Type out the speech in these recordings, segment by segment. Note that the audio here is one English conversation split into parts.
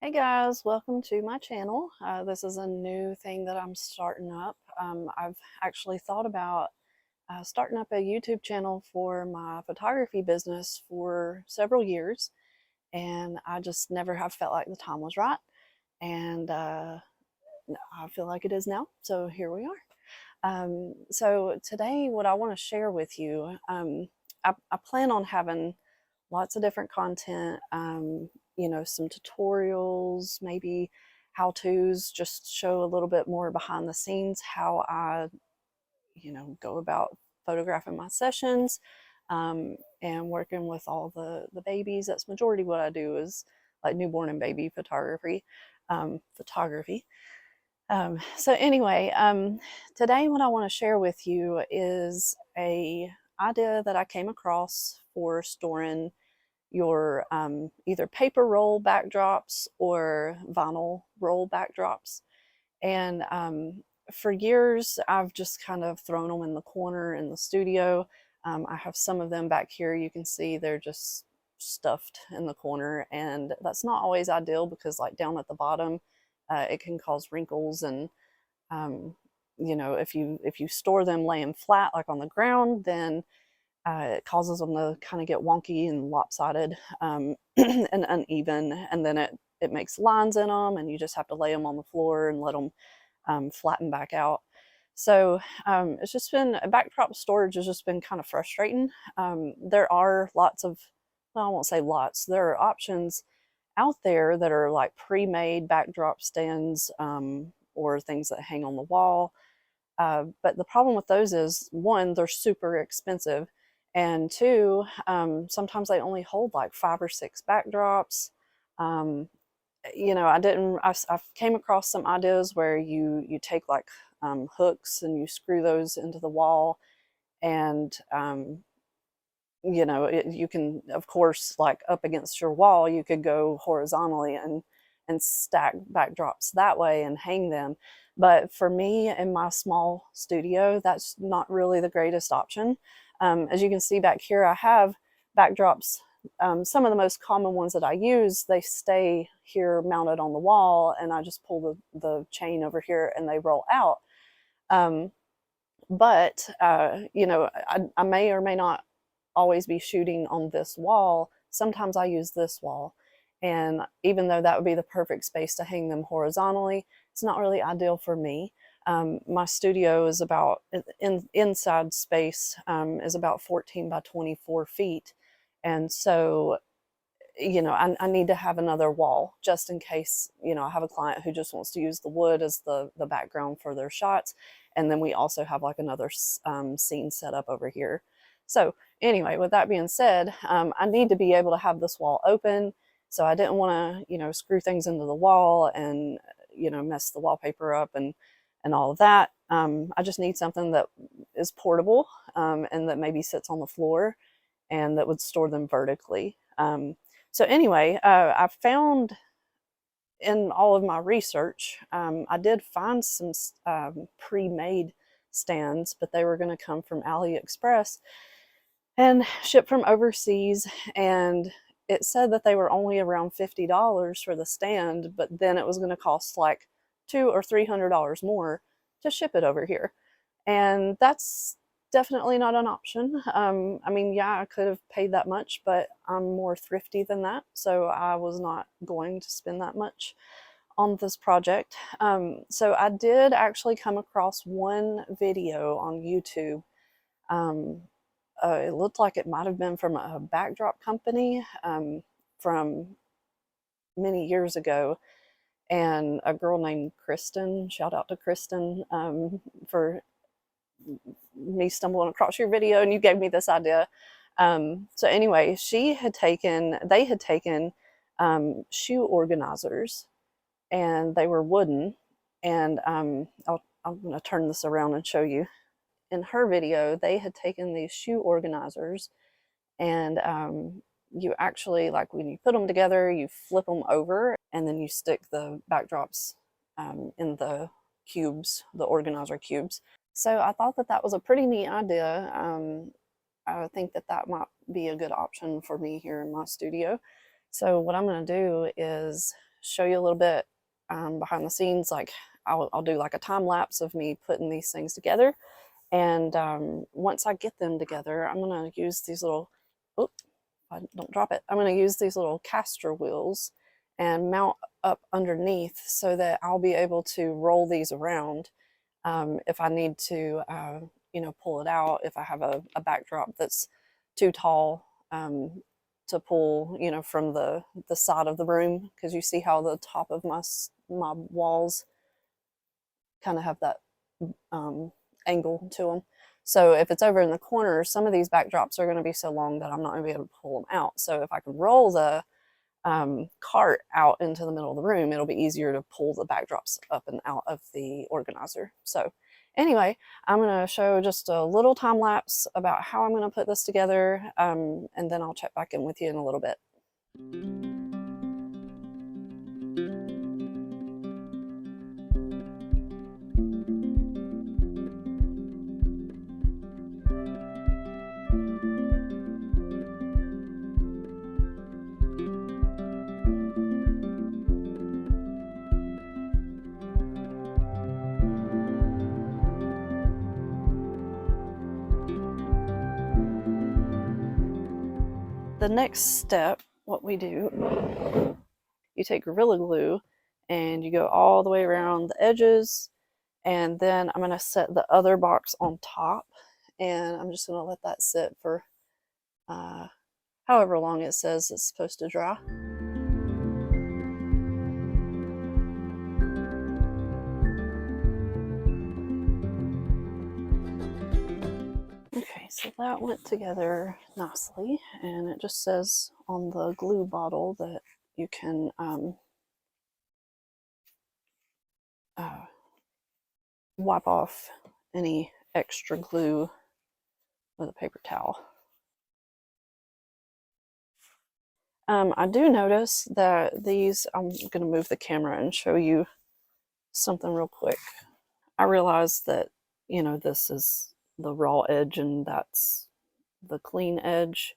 Hey guys, welcome to my channel. This is a new thing that I'm starting up. I've actually thought about starting up a YouTube channel for my photography business for several years, and I just never have felt like the time was right. And I feel like it is now, so here we are. So today, what I want to share with you, I plan on having lots of different content, some tutorials, maybe how-tos, just show a little bit more behind the scenes, how I, go about photographing my sessions, and working with all the babies. That's majority what I do is like newborn and baby photography. So anyway, today what I want to share with you is a idea that I came across for storing your either paper roll backdrops or vinyl roll backdrops. And for years, I've just kind of thrown them in the corner in the studio. I have some of them back here. You can see they're just stuffed in the corner, and that's not always ideal because like down at the bottom, it can cause wrinkles and um, if you store them laying flat like on the ground, then it causes them to kind of get wonky and lopsided and uneven, and then it makes lines in them, and you just have to lay them on the floor and let them flatten back out. So it's just been backdrop storage has just been kind of frustrating. There are lots of, well, I won't say lots. There are options out there that are like pre-made backdrop stands or things that hang on the wall. But the problem with those is one, they're super expensive, and two, sometimes they only hold like 5 or 6 backdrops. Um, I came across some ideas where you take like hooks and you screw those into the wall, and you can, of course, like up against your wall, you could go horizontally and stack backdrops that way and hang them. But for me in my small studio, that's not really the greatest option. As you can see back here, I have backdrops. Some of the most common ones that I use, they stay here mounted on the wall, and I just pull the chain over here and they roll out. Um, but I may or may not always be shooting on this wall. Sometimes I use this wall. And even though that would be the perfect space to hang them horizontally, it's not really ideal for me. My studio is about, inside space is about 14 by 24 feet. And so, I need to have another wall just in case, I have a client who just wants to use the wood as the background for their shots. And then we also have like another scene set up over here. So anyway, with that being said, I need to be able to have this wall open. So I didn't want to, screw things into the wall and, mess the wallpaper up and all of that. I just need something that is portable and that maybe sits on the floor and that would store them vertically. So anyway, I found in all of my research, I did find some pre-made stands, but they were going to come from AliExpress and shipped from overseas. And it said that they were only around $50 for the stand, but then it was going to cost like $200 or $300 more to ship it over here. And that's definitely not an option. I mean, yeah, I could have paid that much, but I'm more thrifty than that, so I was not going to spend that much on this project. So I did actually come across one video on YouTube. Um, it looked like it might have been from a backdrop company from many years ago, and a girl named Kristen. Shout out to Kristen for me stumbling across your video and you gave me this idea. So anyway, they had taken shoe organizers, and they were wooden. And I'm going to turn this around and show you. In her video, they had taken these shoe organizers, and you actually, like when you put them together, you flip them over, and then you stick the backdrops in the cubes, the organizer cubes. So I thought that that was a pretty neat idea. I think that that might be a good option for me here in my studio. So what I'm going to do is show you a little bit behind the scenes. Like I'll do like a time lapse of me putting these things together. And once I get them together, I'm gonna use these little, oh, I don't drop it. I'm gonna use these little caster wheels and mount up underneath so that I'll be able to roll these around if I need to, you know, pull it out. If I have a backdrop that's too tall to pull, you know, from the side of the room, because you see how the top of my walls kind of have that angle to them. So if it's over in the corner, some of these backdrops are going to be so long that I'm not going to be able to pull them out. So if I can roll the cart out into the middle of the room, it'll be easier to pull the backdrops up and out of the organizer. So anyway, I'm going to show just a little time lapse about how I'm going to put this together, and then I'll check back in with you in a little bit. The next step, what we do, you take Gorilla Glue and you go all the way around the edges, and then I'm going to set the other box on top, and I'm just going to let that sit for however long it says it's supposed to dry. Okay, so that went together nicely, and it just says on the glue bottle that you can wipe off any extra glue with a paper towel. I do notice that these, I'm going to move the camera and show you something real quick. I realize that, you know, this is the raw edge and that's the clean edge.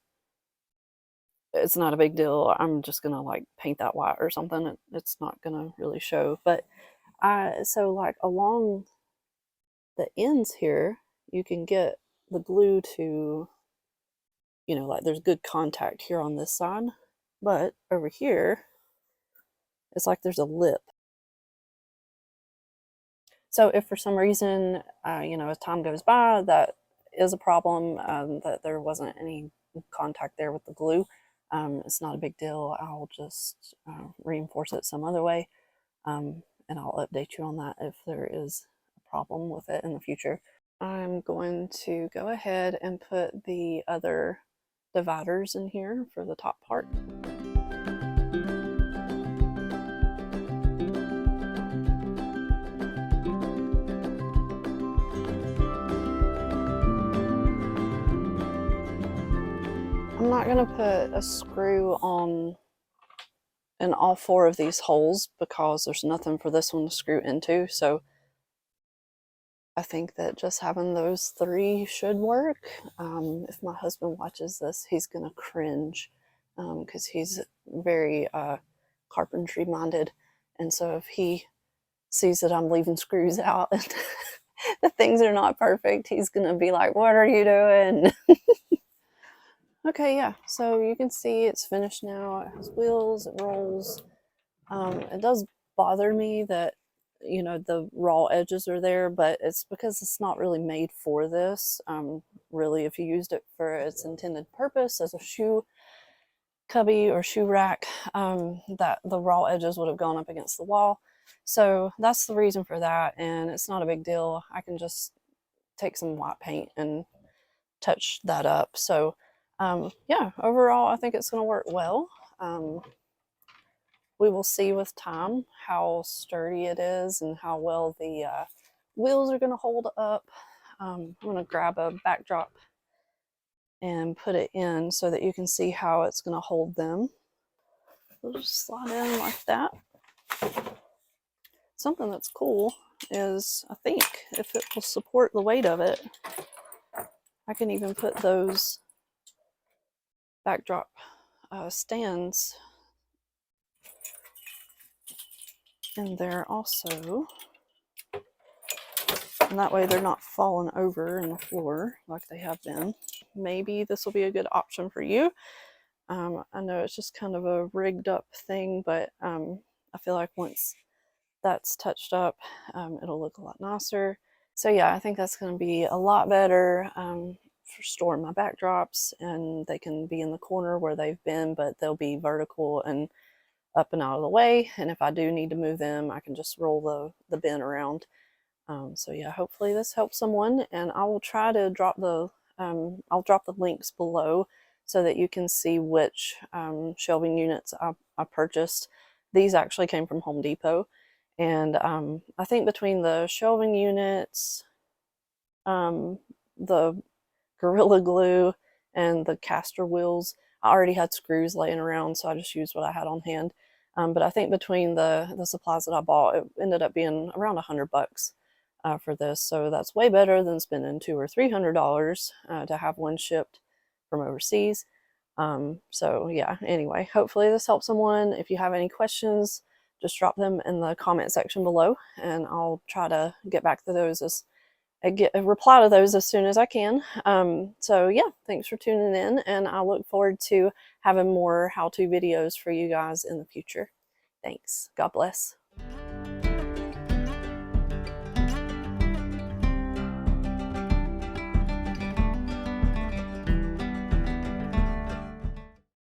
It's not a big deal. I'm just going to like paint that white or something. It's not going to really show. But so like along the ends here, you can get the glue to, you know, like there's good contact here on this side. But over here, it's like there's a lip. So if for some reason, you know, as time goes by, that is a problem, that there wasn't any contact there with the glue, it's not a big deal. I'll just reinforce it some other way, and I'll update you on that if there is a problem with it in the future. I'm going to go ahead and put the other dividers in here for the top part. I'm not going to put a screw on in all 4 of these holes because there's nothing for this one to screw into. So I think that just having those 3 should work. If my husband watches this, he's going to cringe because he's very carpentry minded. And so if he sees that I'm leaving screws out and the things are not perfect, he's going to be like, "What are you doing?" Okay, yeah, so you can see it's finished now. It has wheels, it rolls. It does bother me that, you know, the raw edges are there, but it's because it's not really made for this. Really, if you used it for its intended purpose as a shoe cubby or shoe rack, that the raw edges would have gone up against the wall. So that's the reason for that, and it's not a big deal. I can just take some white paint and touch that up. So yeah, overall, I think it's going to work well. We will see with time how sturdy it is and how well the wheels are going to hold up. I'm going to grab a backdrop and put it in so that you can see how it's going to hold them. We'll just slide in like that. Something that's cool is, I think, if it will support the weight of it, I can even put those backdrop stands in there also. And that way they're not falling over in the floor like they have been. Maybe this will be a good option for you. I know it's just kind of a rigged up thing, but I feel like once that's touched up, it'll look a lot nicer. So yeah, I think that's going to be a lot better for storing my backdrops, and they can be in the corner where they've been, but they'll be vertical and up and out of the way. And if I do need to move them, I can just roll the bin around. So yeah, hopefully this helps someone, and I will try to drop I'll drop the links below so that you can see which shelving units I purchased. These actually came from Home Depot, and I think between the shelving units, the Gorilla Glue, and the caster wheels, I already had screws laying around, so I just used what I had on hand. But I think between the supplies that I bought, it ended up being around $100 for this. So that's way better than spending $200 or $300 to have one shipped from overseas. So yeah, anyway, hopefully this helps someone. If you have any questions, just drop them in the comment section below, and I'll try to get back to those get a reply to those as soon as I can. So yeah, thanks for tuning in, and I look forward to having more how-to videos for you guys in the future. Thanks. God bless.